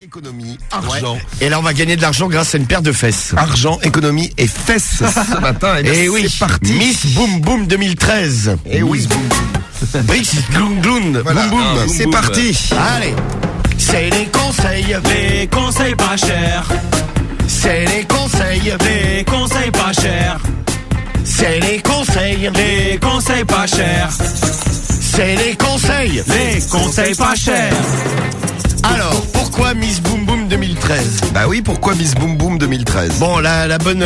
Économie, argent. Ouais. Et là, on va gagner de l'argent grâce à une paire de fesses. Argent, économie et fesses ce matin. Et oui, c'est parti. Miss Boom Boom 2013. Et oui, Brice Gloun Gloun. voilà. Boum Boum. C'est parti. Allez. C'est les conseils pas chers, c'est les conseils pas chers, c'est les conseils pas chers, c'est les conseils pas chers. Alors, pourquoi Miss Boom Boom 2013? Bah oui, pourquoi Miss Boom Boom 2013? Bon, la bonne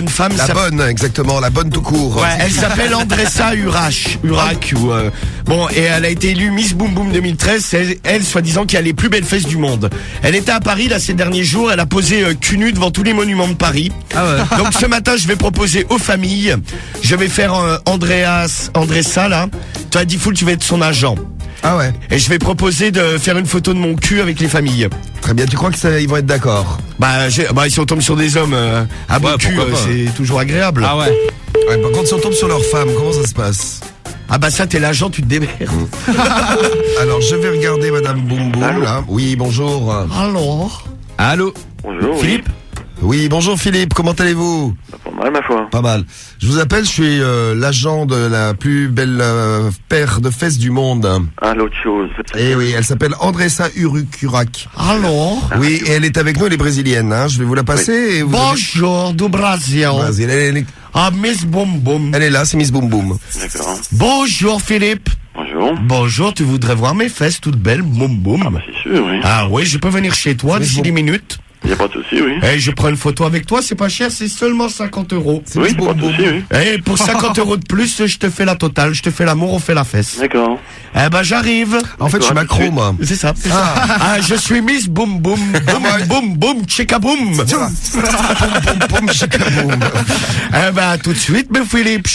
femme, La bonne, exactement, la bonne tout court. Ouais, elle s'appelle Andressa Urac. Bon, et elle a été élue Miss Boom Boom 2013. C'est elle, soi-disant, qui a les plus belles fesses du monde. Elle était à Paris, là, ces derniers jours. Elle a posé cul nu devant tous les monuments de Paris. Ah ouais. Donc, ce matin, je vais proposer aux familles. Je vais faire Andressa, là. Toi, Diffoul, tu vas être son agent. Ah ouais, Et je vais proposer de faire une photo de mon cul avec les familles. très bien. Tu crois qu'ils vont être d'accord? Si on tombe sur des hommes à beau cul, pourquoi pas. c'est toujours agréable. Ah ouais. Ouais, par contre, si on tombe sur leur femme, comment ça se passe? Ah bah ça, t'es l'agent, tu te démerdes. Alors, je vais regarder Madame Boom Boom, là. Oui, bonjour. Alors Allô. Bonjour. Philippe? Oui, bonjour Philippe, comment allez-vous? Pas mal, ma foi. Pas mal. Je vous appelle, je suis l'agent de la plus belle paire de fesses du monde. Ah, l'autre chose. Eh oui, elle s'appelle Andressa Urac. Alors Oui, et elle est avec nous, elle est brésilienne. Hein. Je vais vous la passer. Et vous Bonjour du Brésil. Ah, Miss Boom Boom. elle est là, c'est Miss Boom Boom. D'accord. Bonjour Philippe. Bonjour. Bonjour, tu voudrais voir mes fesses toutes belles, boum boum. Ah, bah, c'est sûr, oui. Ah oui, je peux venir chez toi C'est d'ici bon. 10 minutes. Y a pas de souci, oui. Et je prends une photo avec toi, c'est pas cher, c'est seulement 50 €. C'est Oui, Miss pas Boom de Boom. souci, oui. Et pour 50 € de plus, je te fais la totale, je te fais l'amour, on fait la fesse. D'accord. Eh ben j'arrive. En fait, je suis D'accord, macro, moi. C'est ça. Ah, je suis Miss Boom Boom. Boum ouais. boum boum, chicka boum. Voilà. Boum, boum, boum, chica, boum. Eh ben tout de suite, mais Philippe.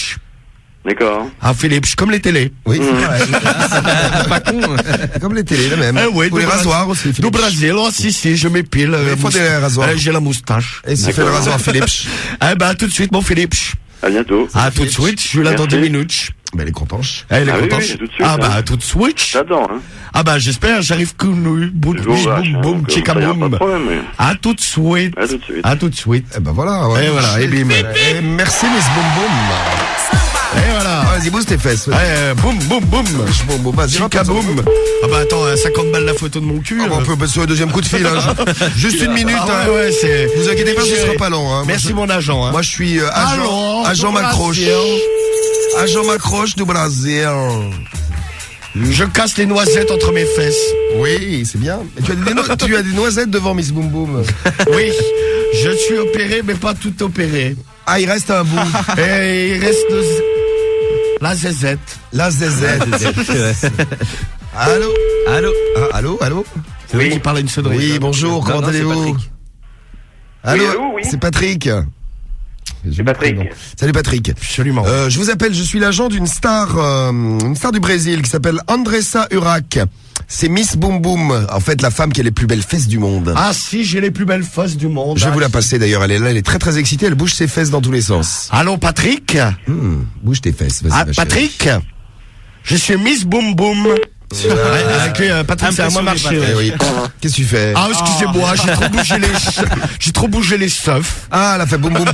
D'accord. Ah Philippe, comme les télés. Oui, c'est vrai. Pas con. Comme les télés, la même. Eh oui, Ou les du rasoirs aussi, Du Philippe. Brésil, oh si, je m'épile. Il faut des rasoirs. J'ai la moustache. Et c'est fait le rasoir, Philippe. Eh ben tout de suite, mon Philippe. À bientôt. Ah tout de suite, je suis là dans Merci. 2 minutes. Ben, elle est contente. Elle est Ah oui, contente. oui, tout de suite, Ah hein. bah tout de suite. J'attends, hein. Ah bah j'espère, j'arrive que nous. Boum Je vous vache, boum hein, boum, donc, chicka ça y a pas de boum. problème, oui. À tout de suite. À tout de suite. À tout de suite. Eh ben voilà. Ouais. Et voilà, et bim. Et merci Miss Boom Boom. Et voilà. Vas-y, bouge tes fesses. Boum boum boum. Boum, boum, vas-y, Chicka rappelle-en. boum. Ah bah attends, 50 balles la photo de mon cul. Ah, bon, on peut passer au deuxième coup de fil. Hein. Juste une minute. Ah Hein. ouais, c'est. Vous inquiétez pas, ce sera pas long. Hein. Merci mon agent. Hein. Moi, je suis Alors, agent Macroche. Agent Macroche du Brésil. Je casse les noisettes entre mes fesses. Oui, c'est bien. Et tu as des noisettes devant Miss Boom Boom. Oui, je suis opéré, mais pas tout opéré. Ah, il reste un bout. Et il reste la zézette. La zézette. Allô. Allô. Ah, allô. C'est lui qui parle à une sonnerie. Oui, bonjour, comment non, c'est allez-vous? Patrick. Allô, Oui, allô, oui. c'est Patrick. C'est Patrick. Salut Patrick. Absolument. Je vous appelle, je suis l'agent d'une star du Brésil qui s'appelle Andressa Urac. C'est Miss Boom Boom, en fait la femme qui a les plus belles fesses du monde. Ah si, j'ai les plus belles fesses du monde. Je vais vous la passer d'ailleurs, elle est là, elle est très très excitée, elle bouge ses fesses dans tous les sens. Allô Patrick. Bouge tes fesses, vas-y. Ah ma chérie. Patrick. Je suis Miss Boom Boom. Patrick, c'est à moi marcher. Eh oui. Qu'est-ce que tu fais? Ah excusez-moi, j'ai trop bougé les seufs. Ah, elle a fait boum boum.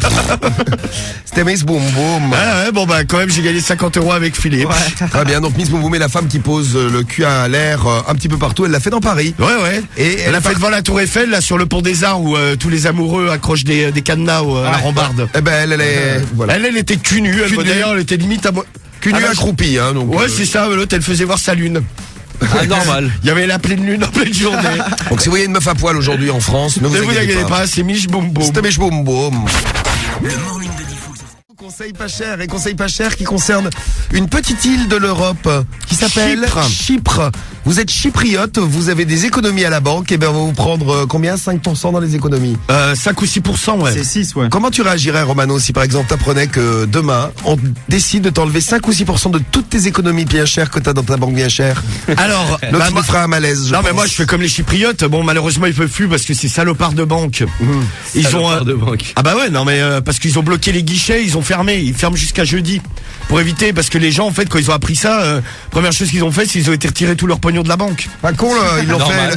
C'était Miss Boom Boom. Ouais, bon bah quand même j'ai gagné 50 € avec Philippe. Très bien, donc Miss Boom Boom est la femme qui pose le cul à l'air un petit peu partout, elle l'a fait dans Paris. Ouais. Et Elle a fait devant la Tour Eiffel, là, sur le pont des Arts, où tous les amoureux accrochent des cadenas à la rambarde. Eh ben elle est... Voilà. Elle était cul nue. Cul nue. D'ailleurs, elle était limite à moi. Cul nu Ah, accroupi, hein, donc... Ouais, c'est ça. L'autre, elle faisait voir sa lune. Ah, normal. Il y avait la pleine lune en pleine journée. Donc si vous voyez une meuf à poil aujourd'hui en France, ne Ne vous vous inquiétez pas, c'est Mich Boum Boum. C'était Miss Boom Boom. Conseil pas cher qui concerne une petite île de l'Europe qui s'appelle Chypre. Vous êtes chypriote, vous avez des économies à la banque, et ben on va vous prendre combien? 5% dans les économies. 5 ou 6%, ouais. C'est 6, ouais. Comment tu réagirais, Romano, si par exemple t'apprenais que demain on décide de t'enlever 5 ou 6% de toutes tes économies bien chères que t'as dans ta banque bien chère? Alors, L'autre moi- nous fera un malaise. non mais moi je fais comme les chypriotes. Bon malheureusement ils peuvent plus parce que c'est salopards de banque. Ils ont de banque. ah bah ouais non mais parce qu'ils ont bloqué les guichets, ils ont fermé fermé. Ils ferment jusqu'à jeudi. Pour éviter, parce que les gens, en fait, quand ils ont appris ça, première chose qu'ils ont fait, c'est qu'ils ont été retirés tout leur pognon de la banque. Pas con, là,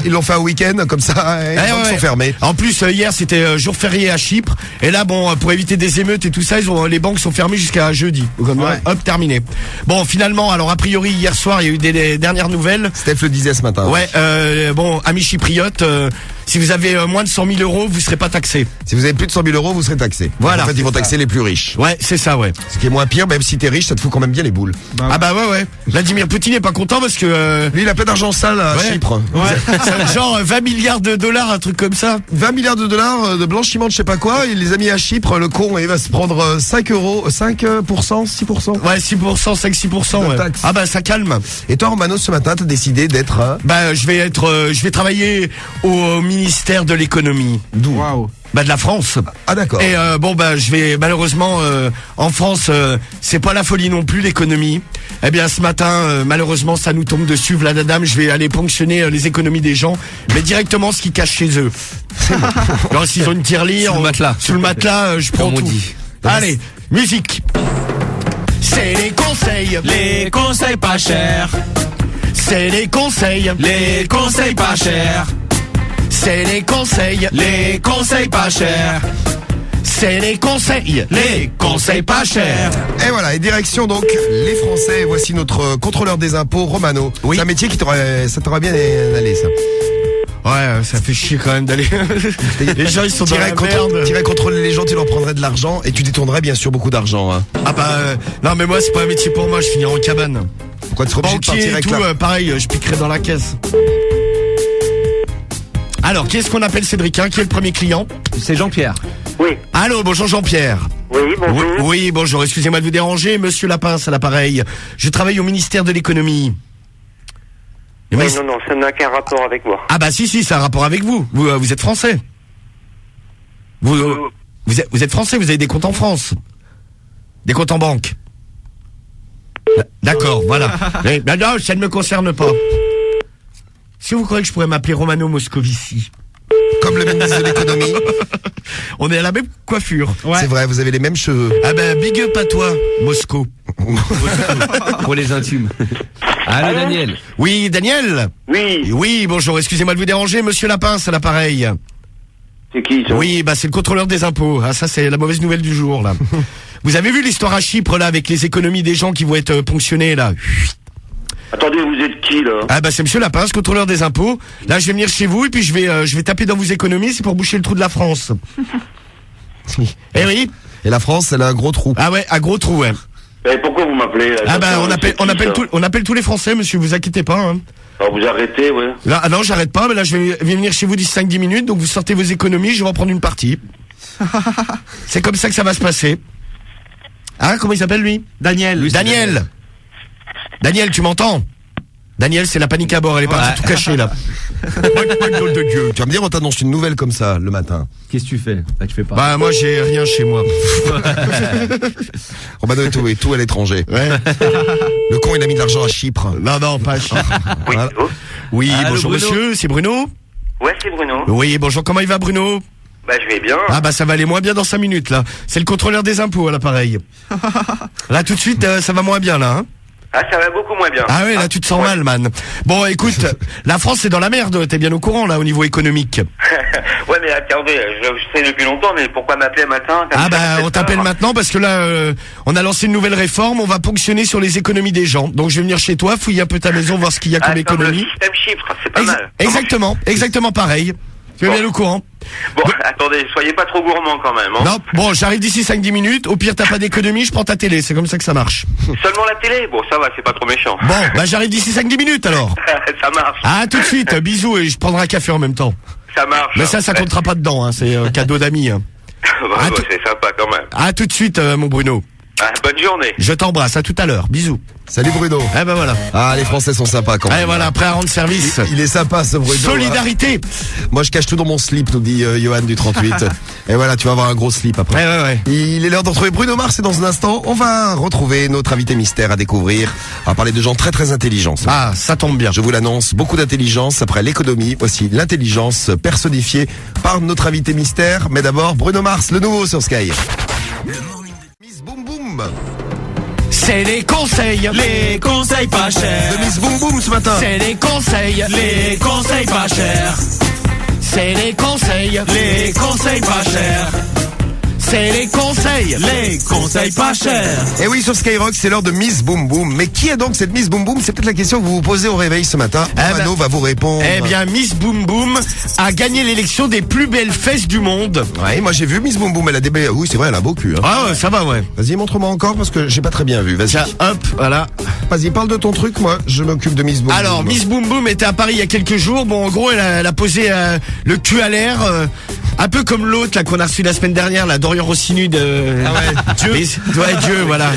ils l'ont fait un week-end, comme ça, et les banques sont fermées. En plus, hier, c'était jour férié à Chypre. Et là, bon, pour éviter des émeutes et tout ça, les banques sont fermées jusqu'à jeudi. Hop, terminé. Bon, finalement, alors, a priori, hier soir, il y a eu des dernières nouvelles. Steph le disait ce matin. Ouais, bon, amis chypriotes, si vous avez moins de 100 000 euros, vous serez pas taxé. Si vous avez plus de 100 000 euros, vous serez taxé. Voilà. En fait, ils vont taxer les plus riches. Ouais, c'est ça, ouais. Ce qui est moins pire, même si t'es riche, ça te fout quand même bien les boules. Ah bah ouais. Vladimir Poutine est pas content parce que... Lui, il a plein d'argent sale à Chypre. Ouais. C'est genre 20 milliards de dollars, un truc comme ça. 20 milliards de dollars de blanchiment de je sais pas quoi. Il les a mis à Chypre, le con, il va se prendre 5 euros, 5%, 6%. Ouais, 6%, 5-6%, ouais. Taxe. Ah bah ça calme. Et toi, Romano, ce matin, t'as décidé d'être... Bah je vais travailler au ministère de l'économie. D'où? Bah de la France. Ah d'accord. Et bon bah je vais malheureusement en France c'est pas la folie non plus l'économie. Eh bien ce matin malheureusement ça nous tombe dessus Vladadam, je vais aller ponctionner les économies des gens, mais directement ce qu'ils cachent chez eux. Alors s'ils ont une tirelire sous le matelas, je prends tout. Allez, musique. C'est les conseils. Les conseils pas chers. C'est les conseils. Les conseils pas chers. C'est les conseils. Les conseils pas chers. C'est les conseils. Les conseils pas chers. Et voilà, et direction donc les Français. Voici notre contrôleur des impôts, Romano. Oui. C'est un métier ça t'aurait bien allé, ça. Ouais, ça fait chier quand même d'aller. Les gens ils sont dans la merde. T'irais contrôler les gens, tu leur prendrais de l'argent et tu détournerais bien sûr beaucoup d'argent. Hein. Ah bah non mais moi c'est pas un métier pour moi, je finirai en cabane. Pourquoi tu serais obligé de Banquier partir et avec tout, la... pareil, je piquerai dans la caisse. Alors, qui est-ce qu'on appelle Cédric, hein? Qui est le premier client? C'est Jean-Pierre. Oui. Allô, bonjour Jean-Pierre. Oui, bonjour. Oui, bonjour, excusez-moi de vous déranger, monsieur Lapince à l'appareil. Je travaille au ministère de l'économie. Oui, non, ça n'a qu'un rapport avec moi. Ah bah si, c'est un rapport avec vous. Vous êtes français. Vous êtes français, vous avez des comptes en France. Des comptes en banque. D'accord, voilà. Non, ça ne me concerne pas. Est-ce que vous croyez que je pourrais m'appeler Romano Moscovici? Comme le ministre de l'économie. On est à la même coiffure. Ouais. C'est vrai, vous avez les mêmes cheveux. Ah ben, big up à toi, Moscou. Pour les intimes. Allô, Daniel. Oui, Daniel. Oui. Oui, bonjour, excusez-moi de vous déranger, monsieur Lapince à l'appareil. C'est qui, ça? Oui, bah c'est le contrôleur des impôts. Ah, ça c'est la mauvaise nouvelle du jour, là. Vous avez vu l'histoire à Chypre, là, avec les économies des gens qui vont être ponctionnés, là? Attendez, vous êtes qui, là? Ah bah c'est monsieur Lapince, contrôleur des impôts. Là, je vais venir chez vous et puis je vais taper dans vos économies, c'est pour boucher le trou de la France. Eh oui. Et la France, elle a un gros trou. Ah ouais, un gros trou, ouais. Et pourquoi vous m'appelez, là? Ah bah on appelle tous les Français, monsieur, vous inquiétez pas, hein. Alors vous arrêtez, ouais. Là, ah non, j'arrête pas, mais là je vais venir chez vous d'ici 5-10 minutes, donc vous sortez vos économies, je vais en prendre une partie. C'est comme ça que ça va se passer. Ah, comment il s'appelle lui? Daniel. Daniel, tu m'entends? Daniel, c'est la panique à bord, elle est partie tout cachée là. De Dieu. Tu vas me dire, on t'annonce une nouvelle comme ça le matin. Qu'est-ce que tu fais? Bah, tu fais pas. Bah moi j'ai rien chez moi. Romano est tout à l'étranger. Ouais. Le con, il a mis de l'argent à Chypre. Non, pas à Chypre. Oui, Voilà. oh. Oui, Allô, bonjour Bruno. monsieur, c'est Bruno? Ouais, c'est Bruno. Oui, bonjour, comment il va Bruno? Bah, je vais bien. Ah bah ça va aller moins bien dans 5 minutes là. C'est le contrôleur des impôts à l'appareil. Là tout de suite ça va moins bien là, hein? Ah, ça va beaucoup moins bien. Ah ouais, là tu te sens mal, man. Bon, écoute, la France c'est dans la merde, t'es bien au courant là au niveau économique. Ouais, mais attendez, je sais depuis longtemps, mais pourquoi m'appeler matin comme Ah ça, bah cette on t'appelle heure maintenant parce que là on a lancé une nouvelle réforme, on va ponctionner sur les économies des gens. Donc je vais venir chez toi, fouiller un peu ta maison, voir ce qu'il y a comme comme économie. le système Chypre, c'est pas mal. Exactement pareil. Tu es bien au courant. Bon, attendez, soyez pas trop gourmand quand même. Hein. Non, bon, j'arrive d'ici 5-10 minutes. Au pire, t'as pas d'économie, je prends ta télé. C'est comme ça que ça marche. Seulement la télé? Bon, ça va, c'est pas trop méchant. Bon, bah j'arrive d'ici 5-10 minutes alors. Ça marche. Ah, tout de suite, bisous et je prendrai un café en même temps. Ça marche. Mais ça comptera pas dedans, hein. C'est cadeau d'amis. Hein. Bah, c'est sympa quand même. À tout de suite, mon Bruno. Ah, bonne journée. Je t'embrasse, à tout à l'heure. Bisous. Salut Bruno. Eh ben voilà. Ah, les Français sont sympas quand même. Allez, voilà, prêt à rendre service. Il est sympa ce Bruno. Solidarité. Moi je cache tout dans mon slip, nous dit Johan du 38. Et voilà, tu vas avoir un gros slip après. Ouais. Il est l'heure de retrouver Bruno Mars et dans un instant, on va retrouver notre invité mystère à découvrir. On va parler de gens très très intelligents. Ah, ça tombe bien. Je vous l'annonce, beaucoup d'intelligence après l'économie. Voici l'intelligence personnifiée par notre invité mystère. Mais d'abord, Bruno Mars, le nouveau sur Sky. Miss Boom Boom. C'est les conseils pas chers. De Miss Boom Boom ce matin. C'est les conseils pas chers. C'est les conseils pas chers. C'est les conseils pas chers. Et oui, sur Skyrock, c'est l'heure de Miss Boom Boom. Mais qui est donc cette Miss Boom Boom? C'est peut-être la question que vous vous posez au réveil ce matin. Mano va vous répondre. Eh bien, Miss Boom Boom a gagné l'élection des plus belles fesses du monde. Ouais, moi j'ai vu Miss Boom Boom, elle a des belles... Oui, c'est vrai, elle a beau cul. Hein. Ah ouais, ça va, ouais. Vas-y, montre-moi encore parce que j'ai pas très bien vu. Vas-y. Tiens, hop, voilà. Vas-y, parle de ton truc, moi, je m'occupe de Miss Boom Boom. Alors, Miss Boom Boom était à Paris il y a quelques jours. Bon, en gros, elle a posé le cul à l'air, un peu comme l'autre là qu'on a reçu la semaine dernière, la Dorian Rossini de Dieu. Ouais, Dieu, voilà.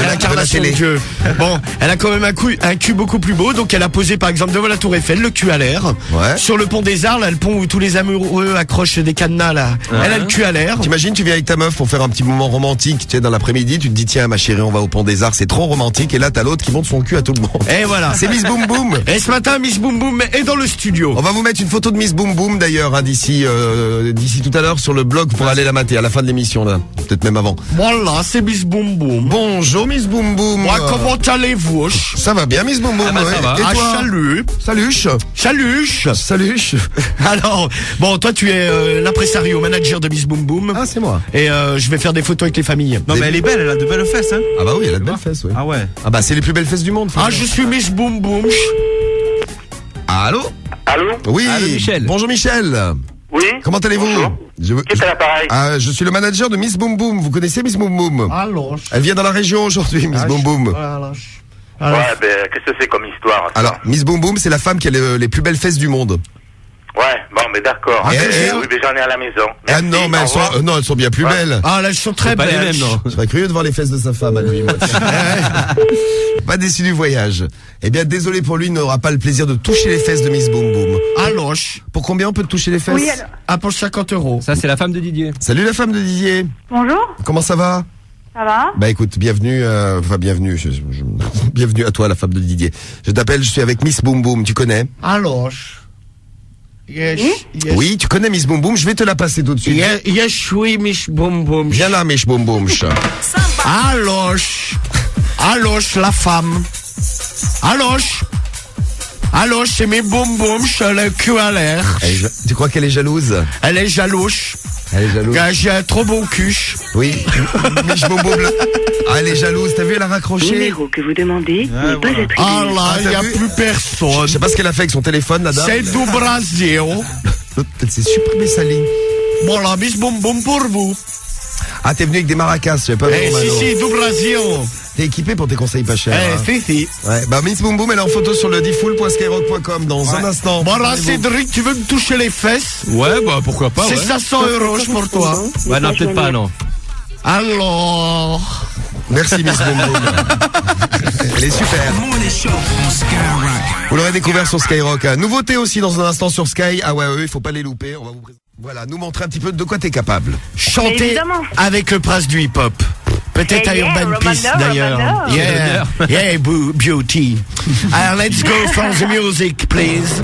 L'incarnation de Dieu. Bon, elle a quand même un cul beaucoup plus beau, donc elle a posé par exemple devant la Tour Eiffel, le cul à l'air. Ouais. Sur le pont des Arts, là, le pont où tous les amoureux accrochent des cadenas là. Ouais. Elle a le cul à l'air. T'imagines, tu viens avec ta meuf pour faire un petit moment romantique, tu sais, dans l'après-midi, tu te dis tiens ma chérie, on va au pont des Arts, c'est trop romantique, et là t'as l'autre qui monte son cul à tout le monde. Et voilà. C'est Miss Boom Boom. Et ce matin, Miss Boom Boom est dans le studio. On va vous mettre une photo de Miss Boom Boom d'ailleurs, hein, d'ici tout à l'heure sur le blog pour aller la mater à la fin de l'émission là, peut-être même avant. Voilà, c'est Miss Boom Boom. Bonjour Miss Boom Boom. Moi, comment allez-vous? Ça va bien Miss Boom Boom. Ah bah, ça va. Et toi? Salut. Saluche. Saluche. Saluche. Alors, bon, toi tu es l'impresario manager de Miss Boom Boom. Ah, c'est moi. Et je vais faire des photos avec les familles. Non, mais elle est belle, elle a de belles fesses, hein. Ah bah oui, elle a de belles fesses, oui. Ah ouais. Ah bah c'est les plus belles fesses du monde. Ah, je suis Miss Boom Boom. Allô? Allô? Oui. Allô, Michel. Bonjour Michel. Oui? Comment allez-vous? Bonjour. Qui est à l'appareil? Ah, je suis le manager de Miss Boom Boom. Vous connaissez Miss Boom Boom? Alors. Elle vient dans la région aujourd'hui, Miss Boom Boom. Ouais, ben, qu'est-ce que c'est comme histoire? Ça? Alors, Miss Boom Boom, c'est la femme qui a les plus belles fesses du monde. Ouais, bon, mais d'accord. Et- Oui, mais j'en ai à la maison. Ah Merci, non, mais au revoir. elles sont bien plus belles. Ah, là, elles sont très Pas les belles. mêmes, non. Je serais curieux de voir les fesses de sa femme à lui. Moi. Pas déçu du voyage. Eh bien, désolé pour lui, il n'aura pas le plaisir de toucher les fesses de Miss Boom Boom. Alors. Pour combien on peut te toucher les fesses? Oui, alors. Ah, pour 50 €. Ça, c'est la femme de Didier. Salut la femme de Didier. Bonjour, Comment ça va? ça va? Bah écoute, bienvenue, bienvenue, bienvenue à toi la femme de Didier. Je t'appelle, je suis avec Miss Boom Boom, tu connais? Alors. Yes. Yes. Oui, tu connais Miss Boom Boom, je vais te la passer tout de suite. Yes, oui, Miss Boom Boom. Viens là, Miss Boom Boom. Alors. Alors, la femme. Alors. Alors, c'est mes Boom Boom, le cul à l'air. Tu crois qu'elle est jalouse? Elle est jalouse. Elle est jalouse. J'ai un trop beau cul. Oui. Miss Boom Boom. Ah, elle est jalouse, t'as vu, elle a raccroché. numéro que vous demandez n'est pas attribué. Ah là, Ah, il n'y a t'as vu? plus personne. Je sais pas ce qu'elle a fait avec son téléphone, la dame. C'est du Brésil. Elle s'est supprimée sa ligne. Voilà, Miss Boom Boom pour vous. Ah, t'es venu avec des maracas, je sais pas. Eh, si, du Brésil. T'es équipé pour tes conseils pas chers. Eh, hein. si. Ouais, bah Miss Boom Boom, elle est en photo sur le diffoul.skyrock.com dans un instant. Voilà, Prenez-vous. Cédric, tu veux me toucher les fesses? Ouais, bah pourquoi pas, C'est ouais. 500 € pour toi. Ouais, non, peut-être pas, non. Alors. Merci Miss Boom Boom. Elle est super. Vous l'aurez découvert sur Skyrock. Hein. Nouveauté aussi dans un instant sur Sky. Ah ouais, il faut pas les louper. On va vous présenter. Voilà, nous montrer un petit peu de quoi t'es capable. Chanter Évidemment. avec le prince du hip-hop. Peut-être à Yeah, Urban Romano, Peace d'ailleurs. Romano. Yeah, beauty. Alors, let's go for the music, please.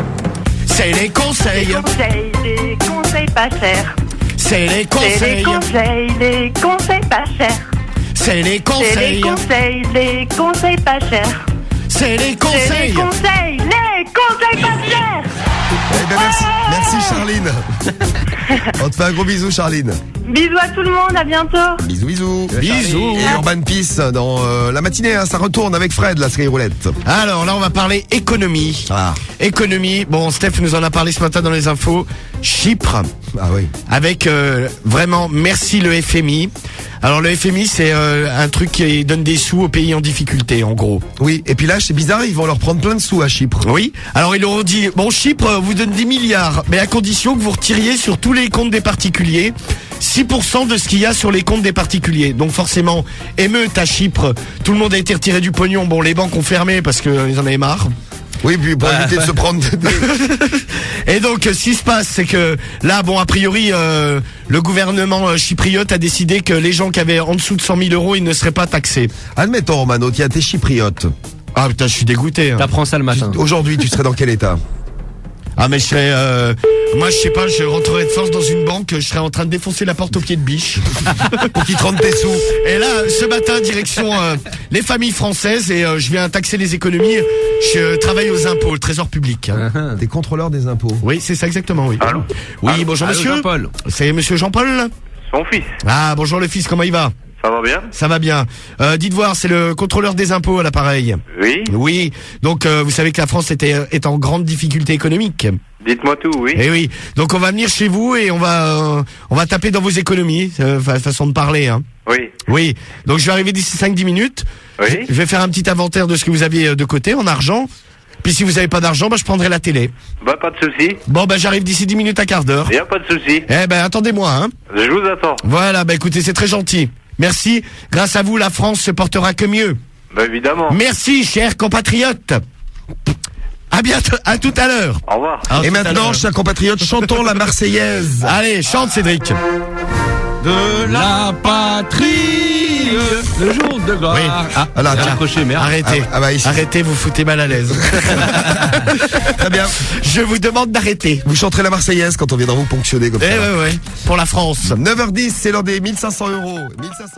C'est les conseils. Des conseils pas chers. C'est les C'est les conseils. conseils pas chers. C'est les C'est les conseils. conseils pas chers. C'est les C'est les conseils. conseils pas chers. Eh ben merci Charline. On te fait un gros bisou Charline. Bisous à tout le monde, à bientôt. Bisous bisous. Bisous. Et Urban Peace dans la matinée, hein, ça retourne avec Fred, la Sky Roulette. Alors là, on va parler économie. Ah. Économie. Bon, Steph nous en a parlé ce matin dans les infos. Chypre. Ah oui. Avec vraiment merci le FMI. Alors le FMI c'est un truc qui donne des sous aux pays en difficulté en gros. Oui, et puis là c'est bizarre, ils vont leur prendre plein de sous à Chypre. Oui. Alors ils leur ont dit bon Chypre vous donne 10 milliards mais à condition que vous retiriez sur tous les comptes des particuliers 6% de ce qu'il y a sur les comptes des particuliers. Donc forcément émeute à Chypre, tout le monde a été retiré du pognon. Bon les banques ont fermé parce qu'ils en avaient marre. Oui, puis pour éviter de se prendre Et donc, ce qui se passe, c'est que là, bon, a priori, le gouvernement chypriote a décidé que les gens qui avaient en dessous de 100 000 €, ils ne seraient pas taxés. Admettons Romano, tiens, t'es chypriote. Ah putain, je suis dégoûté. Hein. T'apprends ça le matin. Aujourd'hui, tu serais dans quel état? Ah mais je serais, moi je sais pas, je rentrerais de force dans une banque, je serais en train de défoncer la porte au pied de biche Pour qu'ils te rendent tes sous. Et là, ce matin, direction les familles françaises et je viens taxer les économies. Je travaille aux impôts, le trésor public. Hein. Des contrôleurs des impôts. Oui, c'est ça exactement, oui. Allô? Oui, bonjour Allô, monsieur. Jean-Paul. C'est monsieur Jean-Paul? Son fils. Ah, bonjour le fils, comment il va? Ça va bien? Ça va bien. Dites voir, c'est le contrôleur des impôts à l'appareil. Oui. Oui, donc vous savez que la France est en grande difficulté économique. Dites-moi tout, oui. Eh oui, donc on va venir chez vous et on va taper dans vos économies, façon de parler. Hein. Oui. Oui, donc je vais arriver d'ici 5-10 minutes. Oui. Je vais faire un petit inventaire de ce que vous aviez de côté en argent. Puis si vous n'avez pas d'argent, je prendrai la télé. Bah, pas de souci. Bon, j'arrive d'ici 10 minutes à quart d'heure. Y a pas de souci. Eh attendez-moi, hein. Je vous attends. Voilà, écoutez, c'est très gentil. Merci. Grâce à vous, la France se portera que mieux. Bah, évidemment. Merci, chers compatriotes. À bientôt, à tout à l'heure. Au revoir. Et maintenant, chers compatriotes, chantons la Marseillaise. Allez, chante Cédric. De la patrie, le jour de gloire. Oui. Alors, j'ai tiens. accroché, merde. Arrêtez. Ici. Arrêtez, vous foutez mal à l'aise. Très bien. Je vous demande d'arrêter. Vous chanterez la Marseillaise quand on viendra vous ponctionner comme ça. Ouais. Pour la France. 9h10, c'est l'heure des 1500 €. 1500